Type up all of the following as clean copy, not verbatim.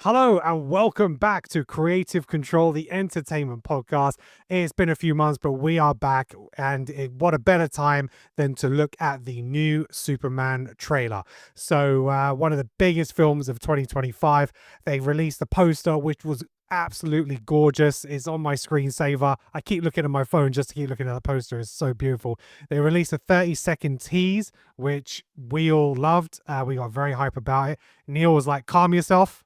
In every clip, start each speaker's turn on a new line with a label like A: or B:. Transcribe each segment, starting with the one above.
A: Hello and welcome back to Creative Control, the entertainment podcast. It's been a few months, but we are back, and what a better time than to look at the new Superman trailer. So, one of the biggest films of 2025. They released the poster, which was absolutely gorgeous. It's on my screensaver. I keep looking at my phone just to keep looking at the poster. It's so beautiful. They released a 30-second tease, which we all loved. We got very hype about it. Neil was like, calm yourself.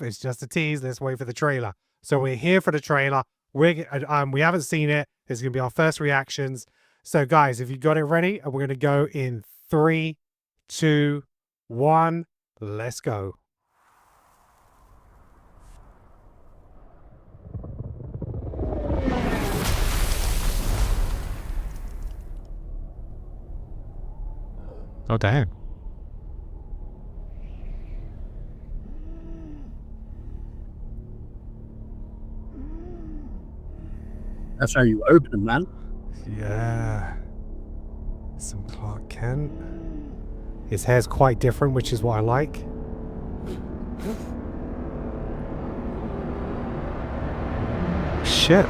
A: It's just a tease. Let's wait for the trailer. So we're here for the trailer. We haven't seen it. This is gonna be our first reactions. So guys, if you got it ready, we're gonna go in 3, 2, 1. Let's go. Oh damn.
B: That's how you open, man.
A: Yeah. Some Clark Kent. His hair's quite different, which is what I like. Shit.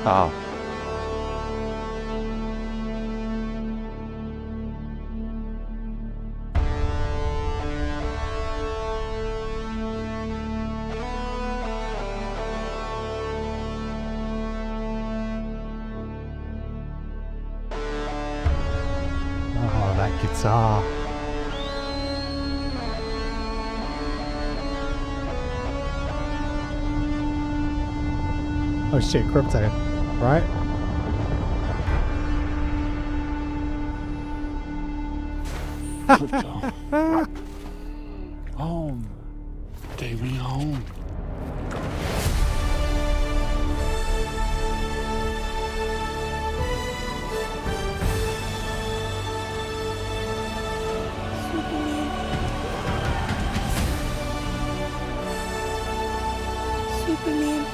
A: Oh. Oh, that guitar. Oh shit, crypto, right?
B: Home. Take me home.
C: Superman.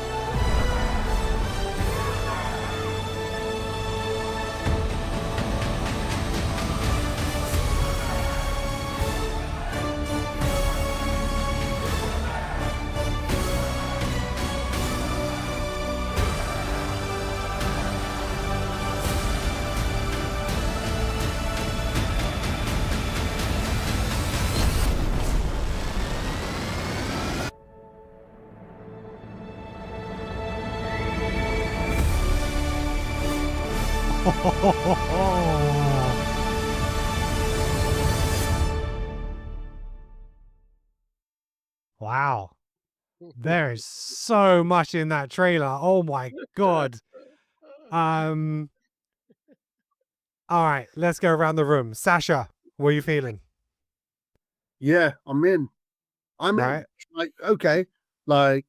A: Wow. There's so much in that trailer. Oh my god. All right, let's go around the room. Sasha, what are you feeling?
B: Yeah, I'm in. I'm in.
A: Right?
B: Like, okay. Like,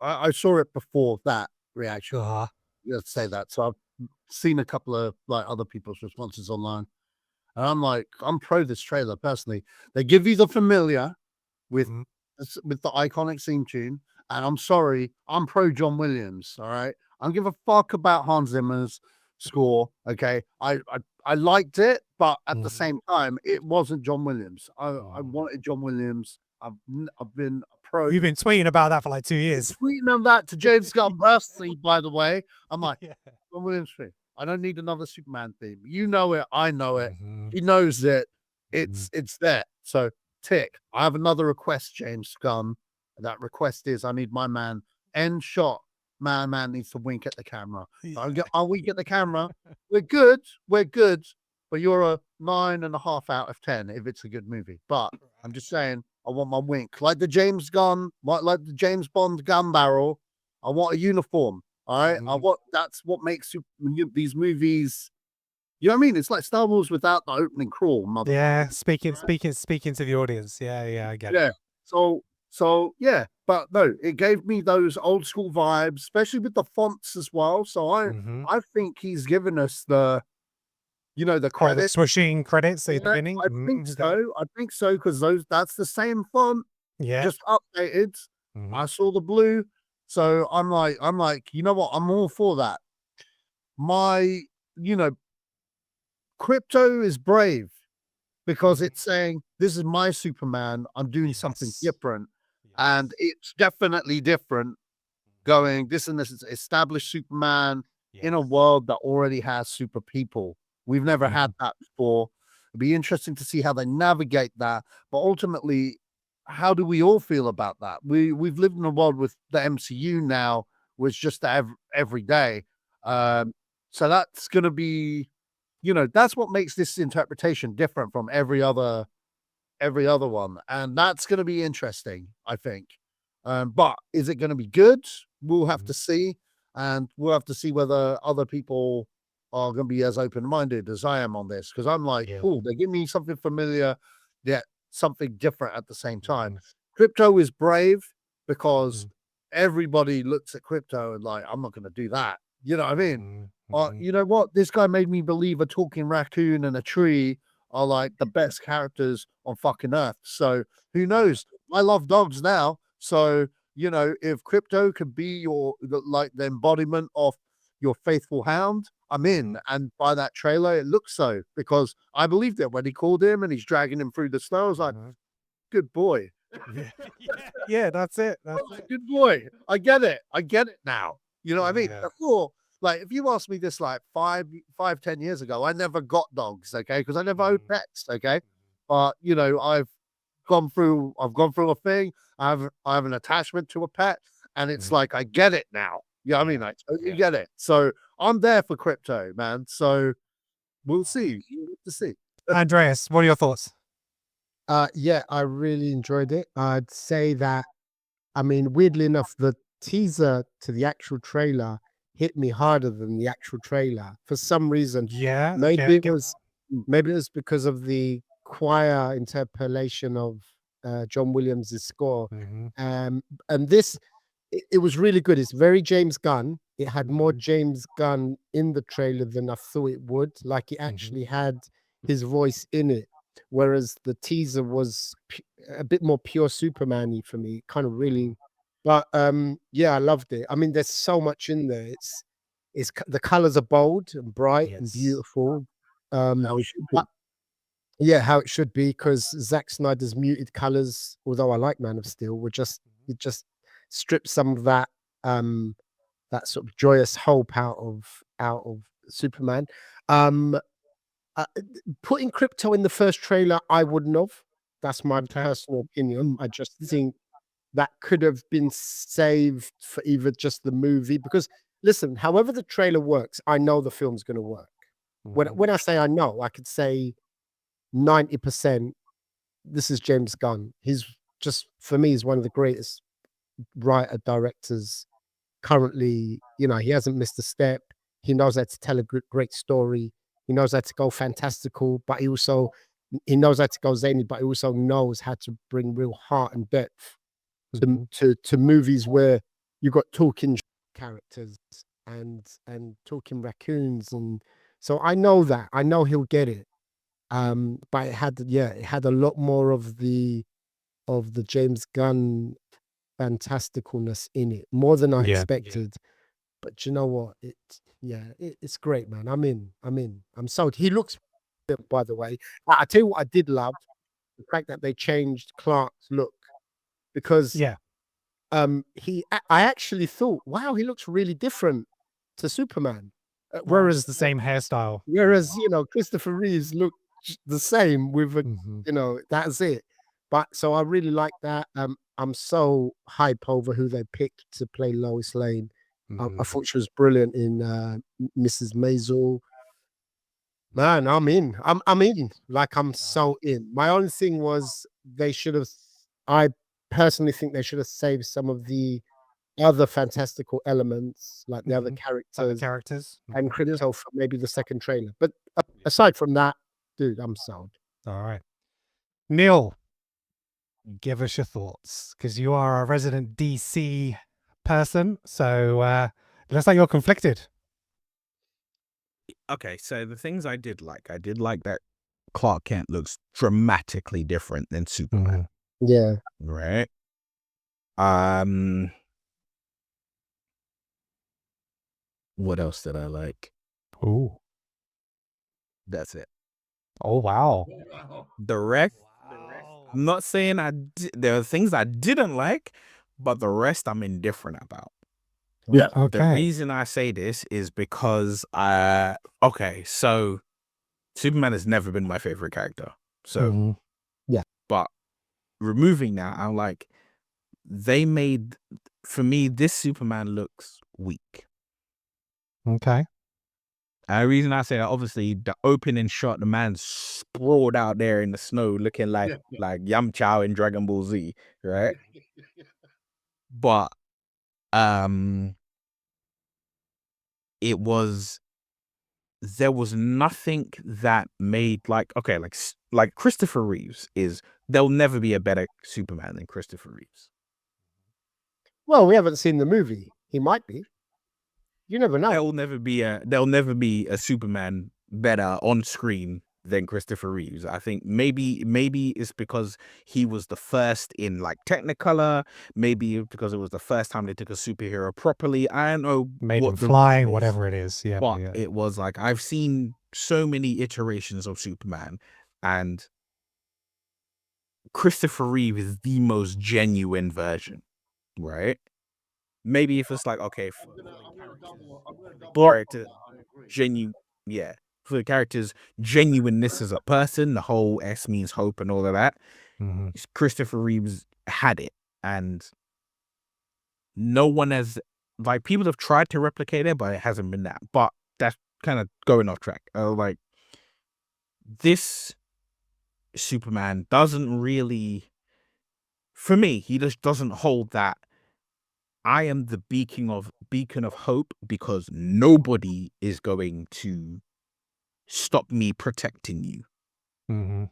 B: I saw it before that reaction.
A: Uh-huh.
B: Let's say that. So I've seen a couple of like other people's responses online. And I'm like, I'm pro this trailer personally. They give you the familiar with
A: Mhm.
B: with the iconic theme tune. And I'm sorry, I'm pro John Williams. All right. I don't give a fuck about Hans Zimmer's score. Okay. I liked it, but at the
A: Mhm.
B: same time, it wasn't John Williams. I
A: Mhm.
B: wanted John Williams. I've been a pro
A: You've been tweeting about that for like 2 years.
B: tweeting on that to James Gunn personally, by the way. I'm like,
A: Yeah.
B: John Williams theme. I don't need another Superman theme. You know it. I know it.
A: Mhm.
B: He knows it.
A: Mhm.
B: It's there. So tick. I have another request, James Gunn. That request is I need my man end shot. Man needs to wink at the camera. I'll wink at the camera. We're good. We're good. But you're a 9.5 out of 10 if it's a good movie. But I'm just saying, I want my wink. Like the James Gunn, like the James Bond gun barrel. I want a uniform. All right. I
A: Mhm.
B: want that's what makes these movies. You know what I mean? It's like Star Wars without the opening crawl,
A: Yeah,
B: motherfucker.
A: speaking to the audience. Yeah, yeah, I get it.
B: Yeah. So yeah, but no, it gave me those old school vibes, especially with the fonts as well. So
A: Mhm.
B: I think he's given us the the
A: Oh, the
B: credit.
A: swooshing credits at the
B: Yeah,
A: beginning.
B: I think so. I think so because that's the same font,
A: Yeah.
B: just updated.
A: Mhm.
B: I saw the blue, so I'm like, you know what? I'm all for that. My, you know, crypto is brave. because it's saying, this is my Superman. I'm doing something
A: Yes.
B: different. And it's definitely different going, this is established Superman in a world that already has super people. We've never had that before. It'd be interesting to see how they navigate that. But ultimately, how do we all feel about that? We've lived in a world with the MCU now, which just every day. So that's going to be, that's what makes this interpretation different from every other one, and that's going to be interesting, I think. But is it going to be good? We'll have to see, and we'll have to see whether other people are going to be as open-minded as I am on this, because I'm like,
A: Yeah.
B: oh, they give me something familiar, yet something different at the same time. Crypto is brave because everybody looks at crypto and like, I'm not going to do that. You know what I mean? You know what? This guy made me believe a talking raccoon and a tree are like the best characters on fucking earth. So who knows? I love dogs now. So, if crypto could be like the embodiment of your faithful hound, I'm in. And by that trailer, it looks so, because I believed it when he called him and he's dragging him through the snow. I was like, good boy.
A: Yeah, that's it. That's it.
B: Good boy. I get it. I get it now. You know what I mean?
A: Yeah.
B: Before, like, if you asked me this like 10 years ago, I never got dogs, okay, because I never owned pets, okay. But I've gone through a thing. I have an attachment to a pet, and it's like I get it now. You know what I mean? I totally get it. So I'm there for crypto, man. So we'll see. We'll have to see.
A: Andreas, what are your thoughts?
C: Yeah, I really enjoyed it. I'd say that, I mean, weirdly enough, the teaser to the actual trailer hit me harder than the actual trailer for some reason.
A: Yeah.
C: Maybe it was because of the choir interpolation of John Williams' score. And this, it was really good. It's very James Gunn. It had more James Gunn in the trailer than I thought it would. Like, it actually had his voice in it. Whereas the teaser was a bit more pure Superman-y for me, kind of really. But yeah, I loved it. I mean, there's so much in there. The colors are bold and bright and beautiful.
B: How we should be.
C: Yeah, how it should be, because Zack Snyder's muted colors, although I like Man of Steel, it just stripped some of that that sort of joyous hope out of Superman. Putting crypto in the first trailer, I wouldn't have. That's my personal opinion. I just think that could have been saved for either just the movie. Because listen, however the trailer works, I know the film's going to work. When I say I know, I could say 90%. This is James Gunn. He's just, for me, he's one of the greatest writer directors currently. He hasn't missed a step. He knows how to tell a great story. He knows how to go fantastical, but he knows how to go zany, but he also knows how to bring real heart and depth to movies where you've got talking characters and talking raccoons. And so I know he'll get it. But it had a lot more of the James Gunn fantasticalness in it, more than I expected. But you know what? It's great, man. I'm in. I'm sold. He looks, by the way. I tell you what, I did love the fact that they changed Clark's look, because I actually thought, wow, he looks really different to Superman.
A: Whereas the same hairstyle.
C: Whereas Christopher Reeves looked the same with that's it. But so I really like that. I'm so hype over who they picked to play Lois Lane. I thought she was brilliant in Mrs. Maisel. Man, I'm in. I'm in. Like, I'm so in. My only thing was I personally think they should have saved some of the other fantastical elements, like the other characters and crypto, for maybe the second trailer. But aside from that, dude, I'm sold.
A: All right. Neil, give us your thoughts, because you are a resident DC person. So looks like you're conflicted.
D: Okay, so the things I did like that Clark Kent looks dramatically different than Superman.
C: Yeah.
D: Right. What else did I like?
A: Ooh.
D: That's it.
A: Oh, wow.
D: The rest, I'm not saying there are things I didn't like, but the rest I'm indifferent about.
B: Yeah.
D: The
A: Okay.
D: reason I say this is because okay, so Superman has never been my favorite character. So,
A: Mhm.
D: but removing that, I'm like, for me, this Superman looks weak.
A: Okay.
D: And the reason I say that, obviously, the opening shot, the man's sprawled out there in the snow, looking like Yamcha in Dragon Ball Z, right? But there was nothing that made like Christopher Reeves there'll never be a better Superman than Christopher Reeves.
C: Well, we haven't seen the movie. He might be. You never know.
D: There'll never be a Superman better on screen than Christopher Reeves. I think maybe it's because he was the first in like Technicolor, maybe because it was the first time they took a superhero properly. I don't know
A: Made
D: what
A: him
D: the
A: fly,
D: reason is,
A: whatever it is. Yeah.
D: but
A: Yeah.
D: it was like I've seen so many iterations of Superman, and Christopher Reeve is the most genuine version, right? Maybe if it's like, okay, for character genuine, yeah, for the character's genuineness as a person, the whole S means hope and all of that,
A: Mhm.
D: Christopher Reeves had it, and no one has, like, people have tried to replicate it, but it hasn't been that. But that's kind of going off track. Like, this Superman doesn't really, for me, he just doesn't hold that I am the beacon of hope because nobody is going to stop me protecting you.
A: Mhm.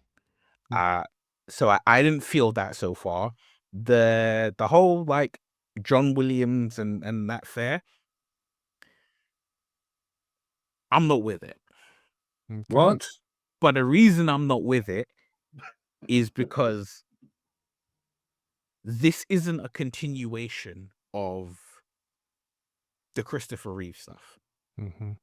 D: So I didn't feel that so far. The whole like John Williams and that fair, I'm not with it.
A: Okay.
B: What?
D: But the reason I'm not with it is because this isn't a continuation of the Christopher Reeve stuff.
A: Mhm.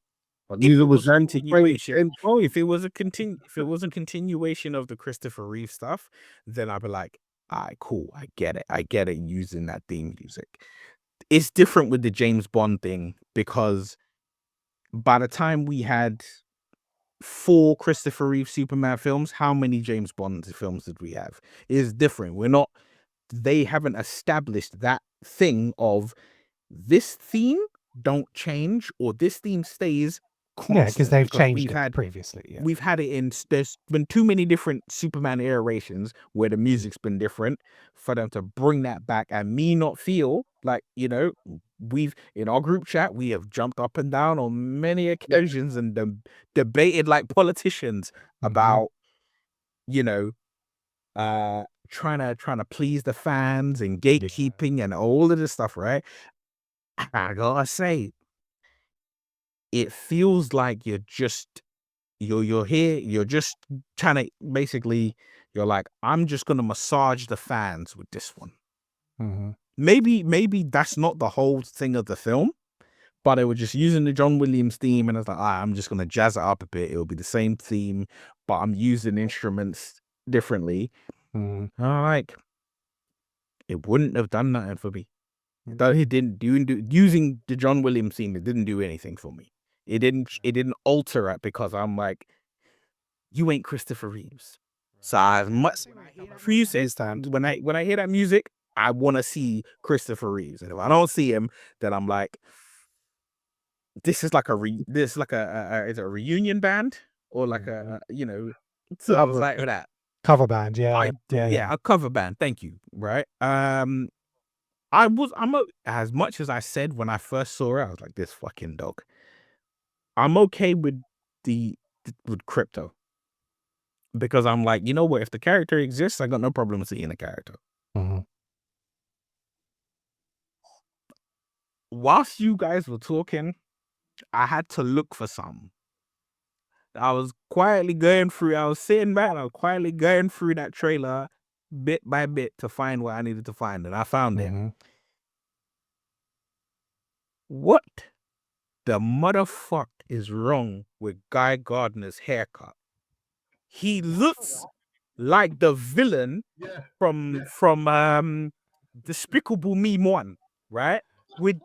B: But
D: If
B: neither
D: it
B: was
D: was a
B: James Wayne.
D: continuation, if it was a continuation of the Christopher Reeve stuff, then I'd be like, all right, cool, I get it using that theme music. It's different with the James Bond thing because by the time we had 4 Christopher Reeve Superman films, how many James Bond films did we have? It's different. They haven't established that thing of this theme don't change or this theme stays
A: Yeah, because
D: constant,
A: they've
D: because
A: changed it previously. Yeah.
D: we've had it in, there's been too many different Superman iterations where the music's been different for them to bring that back and me not feel like, we've in our group chat, we have jumped up and down on many occasions and debated like politicians about, trying to please the fans and gatekeeping and all of this stuff, right? I gotta say, it feels like you're here, you're just trying to basically, you're like, I'm just gonna massage the fans with this one.
A: Mhm.
D: Maybe that's not the whole thing of the film, but they were just using the John Williams theme, and I was like, I'm just gonna jazz it up a bit. It'll be the same theme, but I'm using instruments differently.
A: Mhm.
D: Like, it wouldn't have done nothing for me. It didn't do using the John Williams theme. It didn't do anything for me. It didn't alter it because I'm like, you ain't Christopher Reeves. So as much for you says when I hear that music, I want to see Christopher Reeves, and if I don't see him, then I'm like, this is like is it a reunion band or like So I was like with that.
A: Cover band. Yeah. Yeah.
D: A cover band. Thank you. Right. As much as I said when I first saw it, I was like, this fucking dog. I'm okay with with Crypto. Because I'm like, you know what? If the character exists, I got no problem seeing the character.
A: Mhm.
D: Whilst you guys were talking, I had to look for some. I was sitting back, I was quietly going through that trailer bit by bit to find what I needed to find, and I found it.
A: Mhm.
D: What the motherfuck is wrong with Guy Gardner's haircut? He looks like the villain from Despicable Me 1, right? With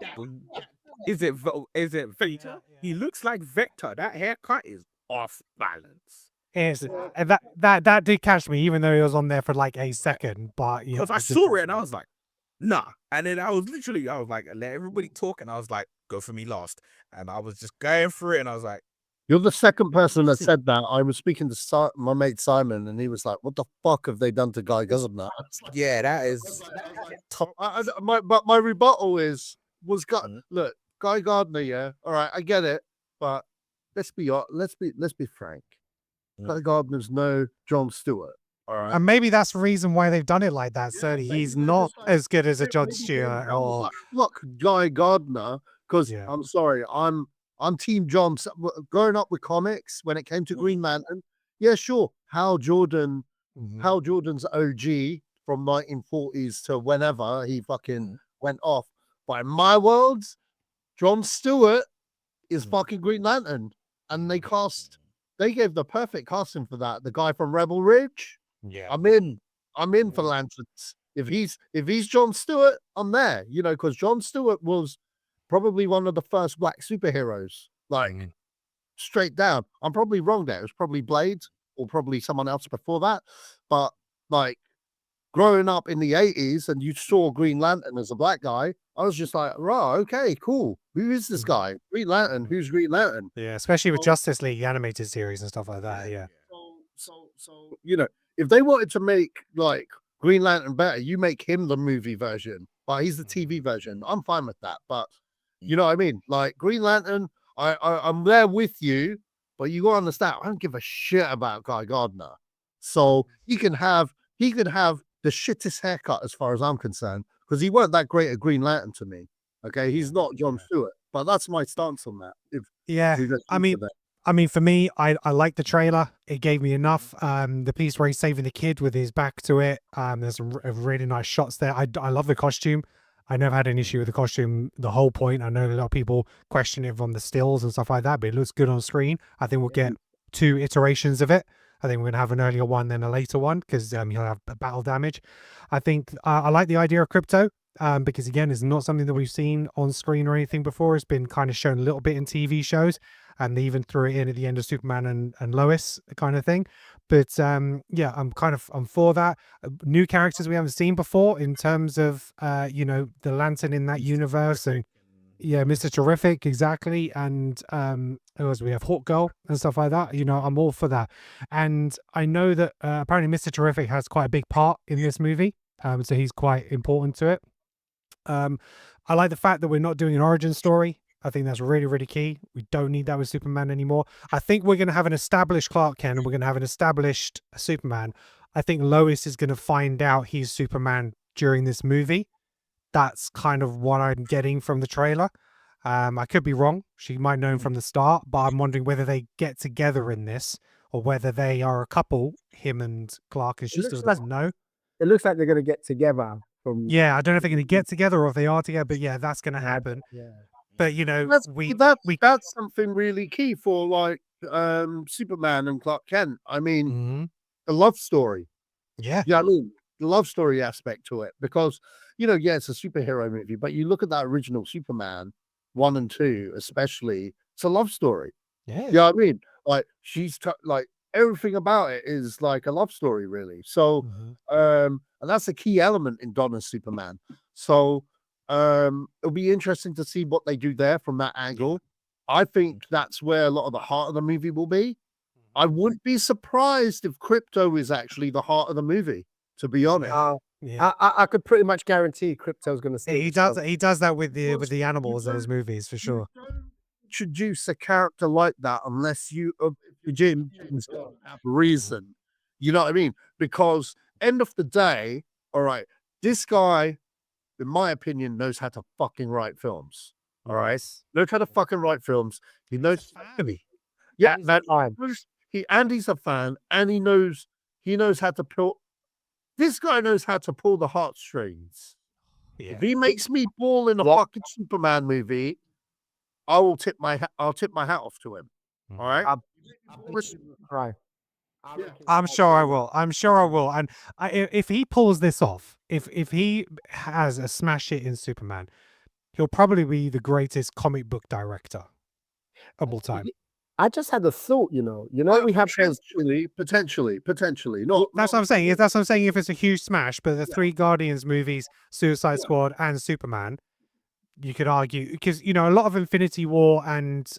D: is it Vector? He looks like Vector. That haircut is off balance.
A: Is that did catch me, even though he was on there for like a second. But yeah,
D: Because I saw it and I was like, nah. And then I was like, let everybody talk, and I was like, go for me last. And I was just going through it, and I was like,
B: You're the second person that said that. I was speaking to my mate Simon, and he was like, "What the fuck have they done to Guy Gardner?"
D: yeah, that is top.
B: But my rebuttal was Guy.
D: Mhm.
B: Look, Guy Gardner. Yeah, all right, I get it, but let's be frank. Guy Gardner's no Jon Stewart. All right,
A: and maybe that's the reason why they've done it like that. So he's not as good as a Jon Stewart or
B: Look, Guy Gardner. Because
A: Yeah.
B: I'm sorry, I'm Team John. Growing up with comics, when it came to Green Lantern, yeah, sure, Hal Jordan's OG from 1940s to whenever he fucking went off. But in my world, Jon Stewart is fucking Green Lantern, and they gave the perfect casting for that. The guy from Rebel Ridge.
A: Yeah.
B: I'm in for Lanterns. If he's Jon Stewart, I'm there. You know, because Jon Stewart was probably one of the first black superheroes. Like straight down. I'm probably wrong there. It was probably Blade or probably someone else before that. But like growing up in the 80s and you saw Green Lantern as a black guy, I was just like, right, okay, cool. Who is this guy? Green Lantern. Who's Green Lantern?
A: Yeah, especially with Justice League animated series and stuff like that. Yeah.
B: So you know, if they wanted to make like Green Lantern better, you make him the movie version, but he's the TV version. I'm fine with that. But you know what I mean? Like Green Lantern, I'm there with you, but you gotta understand, I don't give a shit about Guy Gardner. So he can have the shittest haircut as far as I'm concerned, because he weren't that great at Green Lantern to me. Okay, he's not Jon Stewart, but that's my stance on that.
A: Yeah. I mean, for me, I like the trailer. It gave me enough. The piece where he's saving the kid with his back to it. There's some really nice shots there. I love the costume. I never had an issue with the costume. The whole point. I know a lot of people question it from the stills and stuff like that, but it looks good on screen. I think we'll get 2 iterations of it. I think we're gonna have an earlier one than a later one because he'll have battle damage. I think I like the idea of Crypto. Because again, it's not something that we've seen on screen or anything before. It's been kind of shown a little bit in TV shows, and they even threw it in at the end of Superman and Lois kind of thing. But yeah, I'm for that. New characters we haven't seen before in terms of you know, the Lantern in that universe, and yeah, Mr. Terrific, exactly, and who else? We have Hawk Girl and stuff like that. You know, I'm all for that, and I know that apparently Mr. Terrific has quite a big part in this movie, so he's quite important to it. I like the fact that we're not doing an origin story. I think that's really, really key. We don't need that with Superman anymore. I think we're going to have an established Clark Kent and we're going to have an established Superman. I think Lois is going to find out he's Superman during this movie. That's kind of what I'm getting from the trailer. I could be wrong. She might know him from the start, but I'm wondering whether they get together in this or whether they are a couple, him and Clark, and she still doesn't know.
C: It looks like they're going to get together.
A: Yeah, I don't know if they're going to get together or if they are together, but yeah, that's going to happen.
C: Yeah.
A: But you know,
B: that's something really key for like Superman and Clark Kent. I mean, the love story.
A: Yeah.
B: Yeah, I mean, the love story aspect to it, because you know, yeah, it's a superhero movie, but you look at that original Superman 1 and 2, especially, it's a love story.
A: Yeah.
B: Yeah, I mean, like like everything about it is like a love story, really. So, and that's a key element in Donna's Superman. So, it'll be interesting to see what they do there from that angle. I think that's where a lot of the heart of the movie will be. I wouldn't be surprised if Crypto is actually the heart of the movie, to be honest.
A: Yeah.
C: I could pretty much guarantee Crypto's going to say
A: He does that with the animals in his movies for sure.
B: Introduce a character like that unless you Jim have reason. You know what I mean? Because end of the day, all right, this guy, in my opinion, knows how to fucking write films. All right, knows how to fucking write films. He knows. Yeah, he's a fan, and he knows how to pull. This guy knows how to pull the heartstrings.
A: Yeah.
B: If he makes me bawl in a fucking Superman movie, I'll tip my hat off to him. All right.
C: right.
A: I'm sure I will. I'm sure I will. And if he pulls this off, if he has a smash hit in Superman, he'll probably be the greatest comic book director of all time.
C: I just had a thought, we have those.
B: Potentially. Not.
A: That's what I'm saying. That's what I'm saying. If it's a huge smash, but the three Guardians movies, Suicide Squad and Superman, you could argue because a lot of Infinity War and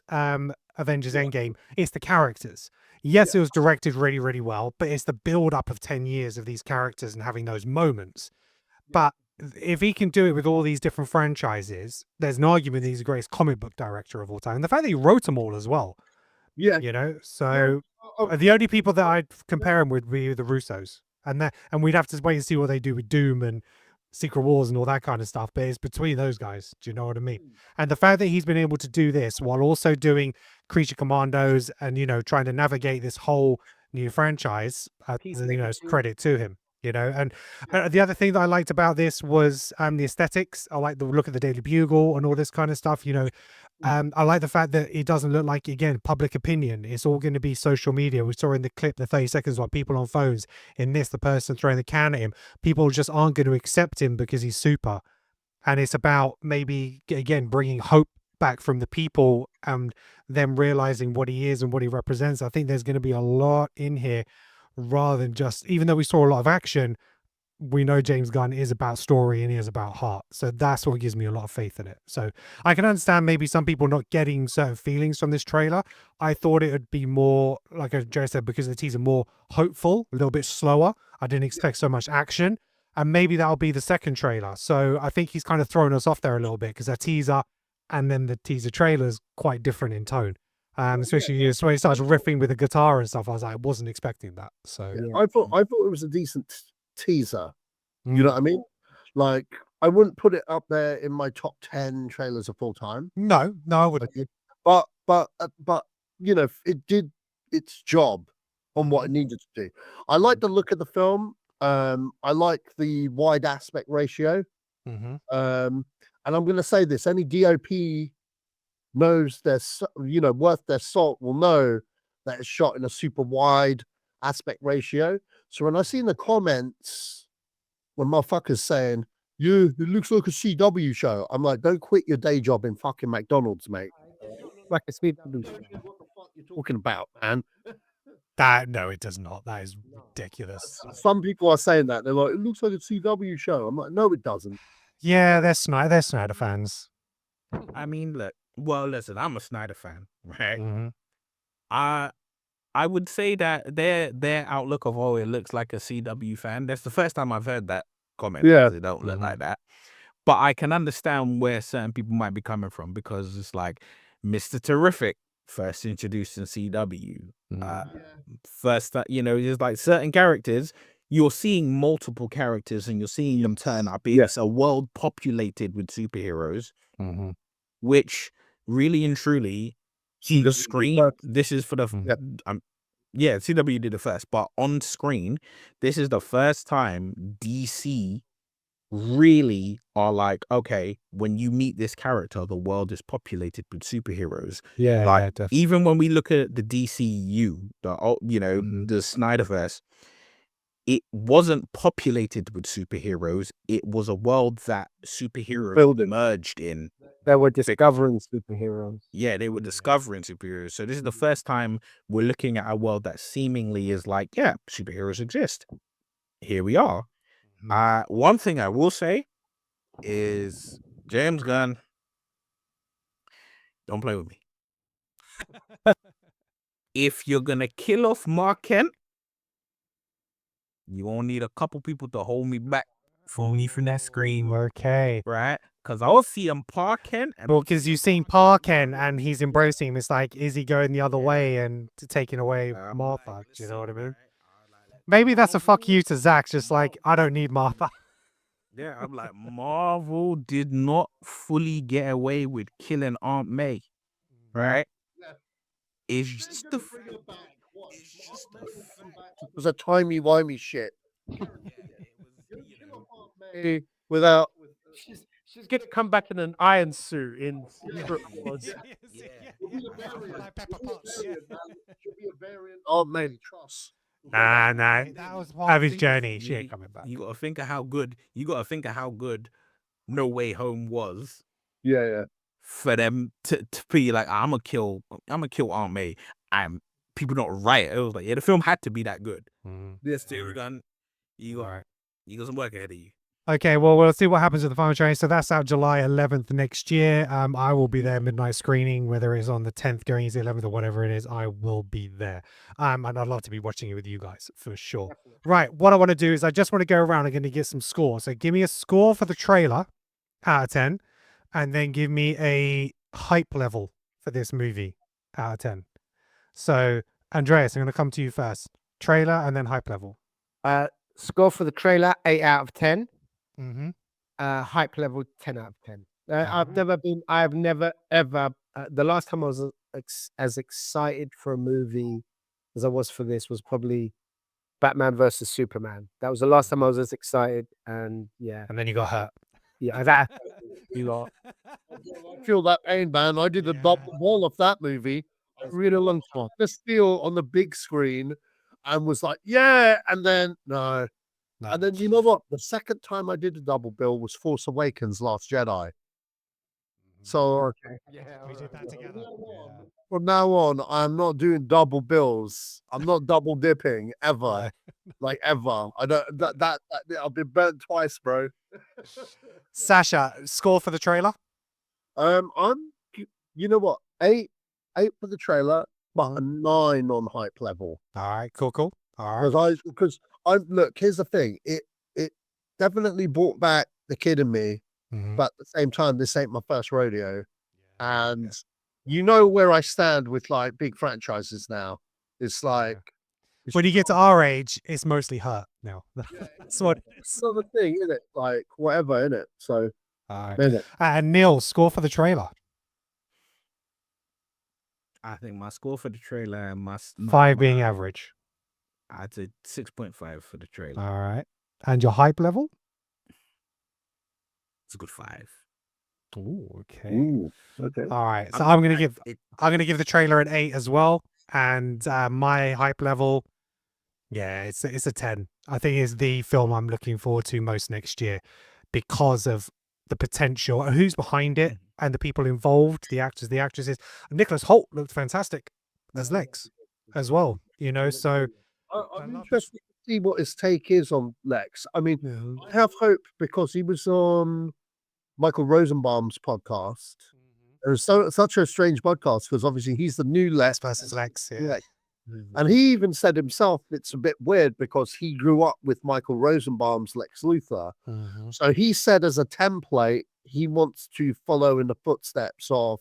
A: Avengers Endgame, it's the characters. Yes, it was directed really, really well, but it's the build up of 10 years of these characters and having those moments. But if he can do it with all these different franchises, there's an argument that he's the greatest comic book director of all time. And the fact that he wrote them all as well, so the only people that I'd compare him with would be the Russos, and we'd have to wait and see what they do with Doom and Secret Wars and all that kind of stuff. But it's between those guys. Do you know what I mean? And the fact that he's been able to do this while also doing Creature Commandos and trying to navigate this whole new franchise, credit to him. And the other thing that I liked about this was the aesthetics. I like the look of the Daily Bugle and all this kind of stuff. I like the fact that it doesn't look like, again, public opinion. It's all going to be social media. We saw in the clip, the 30 seconds, like people on phones. In this, the person throwing the can at him. People just aren't going to accept him because he's super. And it's about maybe, again, bringing hope back from the people and them realizing what he is and what he represents. I think there's going to be a lot in here rather than just, even though we saw a lot of action, we know James Gunn is about story and he is about heart. So that's what gives me a lot of faith in it. So I can understand maybe some people not getting certain feelings from this trailer. I thought it would be more, like Joe said, because the teaser more hopeful, a little bit slower. I didn't expect so much action. And maybe that'll be the second trailer. So I think he's kind of thrown us off there a little bit because a teaser and then the teaser trailer is quite different in tone. Especially when he starts riffing with the guitar and stuff. I was like, I wasn't expecting that. So
B: I thought it was a decent teaser. You know what I mean? Like, I wouldn't put it up there in my top 10 trailers of all time.
A: No, I wouldn't.
B: But it did its job on what it needed to do. I like the look of the film. I like the wide aspect ratio. And I'm going to say this: any DOP knows their, worth their salt will know that it's shot in a super wide aspect ratio. So when I see in the comments when motherfuckers saying, yeah, it looks like a CW show, I'm like, don't quit your day job in fucking McDonald's, mate.
C: Like a CW show.
B: What the fuck you talking about, man?
A: No, it does not. That is ridiculous.
B: Some people are saying that. They're like, it looks like a CW show. I'm like, no, it doesn't.
A: Yeah, they're Snyder fans.
D: I mean, look. Well, listen, I'm a Snyder fan, right?
A: Mm-hmm.
D: I would say that their outlook of it looks like a CW fan. That's the first time I've heard that comment.
B: Yeah,
D: they don't look like that. But I can understand where certain people might be coming from because it's like Mr. Terrific first introduced in CW. First, there's like certain characters. You're seeing multiple characters and you're seeing them turn up. It's a world populated with superheroes, which really and truly, the screen. This is for the CW did it first, but on screen, this is the first time DC really are like, okay, when you meet this character, the world is populated with superheroes.
A: Definitely.
D: Even when we look at the DCU, the Snyderverse, it wasn't populated with superheroes. It was a world that superheroes emerged in.
C: They were discovering superheroes.
D: Yeah, they were discovering superheroes. So this is the first time we're looking at a world that seemingly is like, yeah, superheroes exist. Here we are. One thing I will say is James Gunn, don't play with me. If you're going to kill off Mark Kent, you won't need a couple people to hold me back from that screen.
A: Okay.
D: Right? Because I'll see him Park Kent.
A: Well, because you've seen Park Kent and he's embracing him. It's like, is he going the other way and taking away Martha? Do you know what I mean? Maybe that's a fuck you to Zach. Just like, I don't need Martha.
D: Yeah, I'm like, Marvel did not fully get away with killing Aunt May. Right? It's just the...
B: It was a timey-wimey shit. Without...
C: She's going to come back in an iron suit in Secret Wars.
B: She'll be a variant. Oh, man, trust.
A: Nah, that was part of his journey. She ain't coming back.
D: You got to think of how good. You got to think of how good No Way Home was
B: Yeah.
D: for them to be like, I'm gonna kill Aunt May. People not right. It was like, yeah, the film had to be that good. Yes, Gunn, you got some work ahead of you.
A: Okay, well, we'll see what happens with the final trailer. So that's out July 11th next year. I will be there midnight screening, whether it's on the 10th going into the 11th or whatever it is. I will be there. And I'd love to be watching it with you guys for sure. Right, what I want to do is I just want to go around. I'm going to get some scores. So give me a score for the trailer out of 10, and then give me a hype level for this movie out of 10. So, Andreas, I'm going to come to you first. Trailer and then hype level.
C: Score for the trailer, 8 out of 10.
A: Mm-hmm.
C: Hype level, 10 out of 10. I have never ever, the last time I was as excited for a movie as I was for this was probably Batman versus Superman. That was the last time I was as excited, and yeah.
A: And then you got hurt.
C: Yeah, that you got.
B: I feel that pain, man. I did a double wall of that movie. Really long time. Just still on the big screen, and was like, yeah, and then no. And then you know what? The second time I did a double bill was Force Awakens, Last Jedi. So
A: We did that together.
B: from now on, I'm not doing double bills. I'm not double dipping ever, like ever. I don't. That I've been burnt twice, bro.
A: Sasha, score for the trailer?
B: I'm. You know what? 8 for the trailer, but a 9 on hype level.
A: All right, cool. All right.
B: Because I look. Here's the thing. It definitely brought back the kid in me, but at the same time, this ain't my first rodeo, and you know where I stand with like big franchises now. It's like
A: when you get to our age, it's mostly hurt now. That's what
B: it's another thing, isn't it? Like whatever, isn't it? So,
A: all right. And Neil, score for the trailer.
D: I think my score for the trailer must
A: 5 being average.
D: I'd say 6.5 for the trailer.
A: All right. And your hype level?
D: It's a good 5.
A: Ooh, okay.
B: Okay.
A: All right. So I'm gonna give the trailer an 8 as well. And my hype level, it's a 10. I think it's the film I'm looking forward to most next year because of the potential, who's behind it, and the people involved, the actors, the actresses. Nicholas Hoult looked fantastic as Lex as well, you know. So
B: I'm interested to see what his take is on Lex. I mean, I have hope because he was on Michael Rosenbaum's podcast. It was such a strange podcast because obviously he's the new Lex
A: versus Lex, yeah.
B: And he even said himself it's a bit weird because he grew up with Michael Rosenbaum's Lex Luthor. So he said as a template, he wants to follow in the footsteps of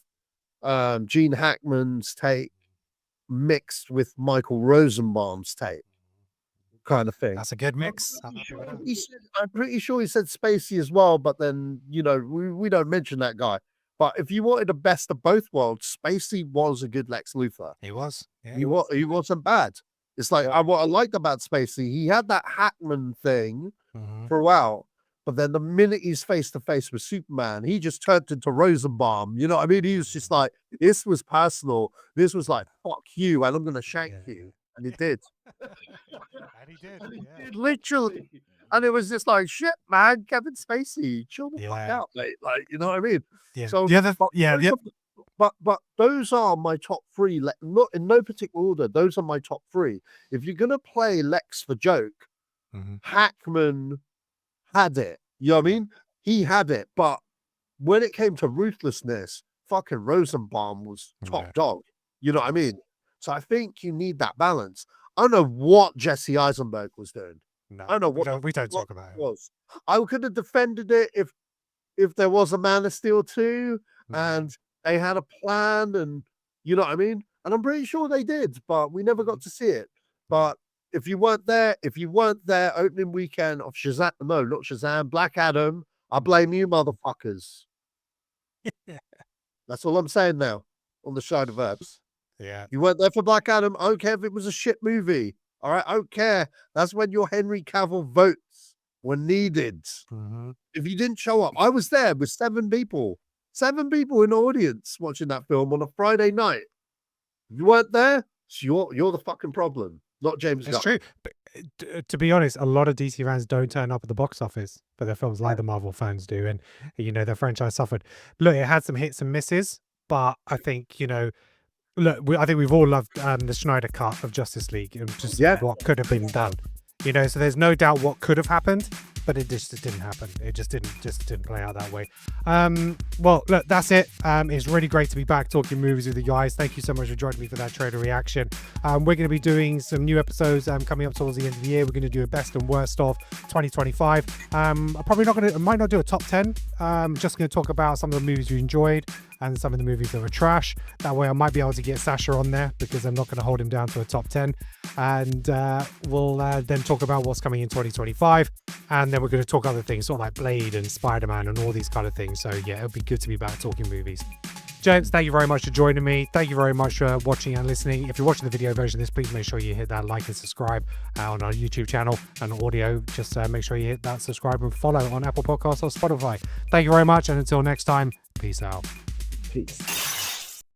B: Gene Hackman's take mixed with Michael Rosenbaum's take, kind of thing.
A: That's a good mix.
B: I'm pretty sure he said Spacey as well, but then, you know, we don't mention that guy. But if you wanted the best of both worlds, Spacey was a good Lex Luthor.
A: He was. Yeah.
B: He wasn't bad. It's like what I liked about Spacey, he had that Hackman thing throughout, but then the minute he's face to face with Superman, he just turned into Rosenbaum. You know what I mean? He was just like, this was personal. This was like, fuck you, and I'm gonna shank you. And he did.
A: And he did.
B: He did, literally. And it was just like, shit, man, Kevin Spacey, chill the fuck out, mate. Like, you know what I mean?
A: Yeah.
B: So
A: but
B: those are my top 3. Not in no particular order. Those are my top 3. If you're gonna play Lex for joke, Hackman had it. You know what I mean? He had it. But when it came to ruthlessness, fucking Rosenbaum was top dog. You know what I mean? So I think you need that balance. I don't know what Jesse Eisenberg was doing.
A: No,
B: I don't know what
A: we don't talk about it.
B: I could have defended it if there was a Man of Steel 2 and they had a plan, and you know what I mean? And I'm pretty sure they did, but we never got to see it. But if you weren't there opening weekend of Shazam, no, not Shazam, Black Adam, I blame you, motherfuckers. That's all I'm saying now on the Shine of Verbs.
A: Yeah.
B: You weren't there for Black Adam. I don't care if it was a shit movie. All right, I don't care. That's when your Henry Cavill votes were needed. If you didn't show up, I was there with 7 people. 7 people in the audience watching that film on a Friday night. You weren't there, so you're the fucking problem. not James
A: It's
B: Gunn.
A: true. But, to be honest, a lot of DC fans don't turn up at the box office for their films like the Marvel fans do, and their franchise suffered. Look, it had some hits and misses, but I think look, I think we've all loved the Schneider cut of Justice League and just what could have been done. So there's no doubt what could have happened, but it just didn't happen. It just didn't play out that way. Well, look, that's it. It's really great to be back talking movies with you guys. Thank you so much for joining me for that trailer reaction. We're going to be doing some new episodes coming up towards the end of the year. We're going to do a best and worst of 2025. I'm probably might not do a top 10. Just going to talk about some of the movies we enjoyed and some of the movies that were trash. That way I might be able to get Sasha on there because I'm not going to hold him down to a top 10. And we'll then talk about what's coming in 2025. And then we're going to talk other things, sort of like Blade and Spider-Man and all these kind of things. So yeah, it'll be good to be back talking movies. Gents, thank you very much for joining me. Thank you very much for watching and listening. If you're watching the video version of this, please make sure you hit that like and subscribe on our YouTube channel. And audio, just make sure you hit that subscribe and follow on Apple Podcasts or Spotify. Thank you very much. And until next time, peace out.
C: Peace.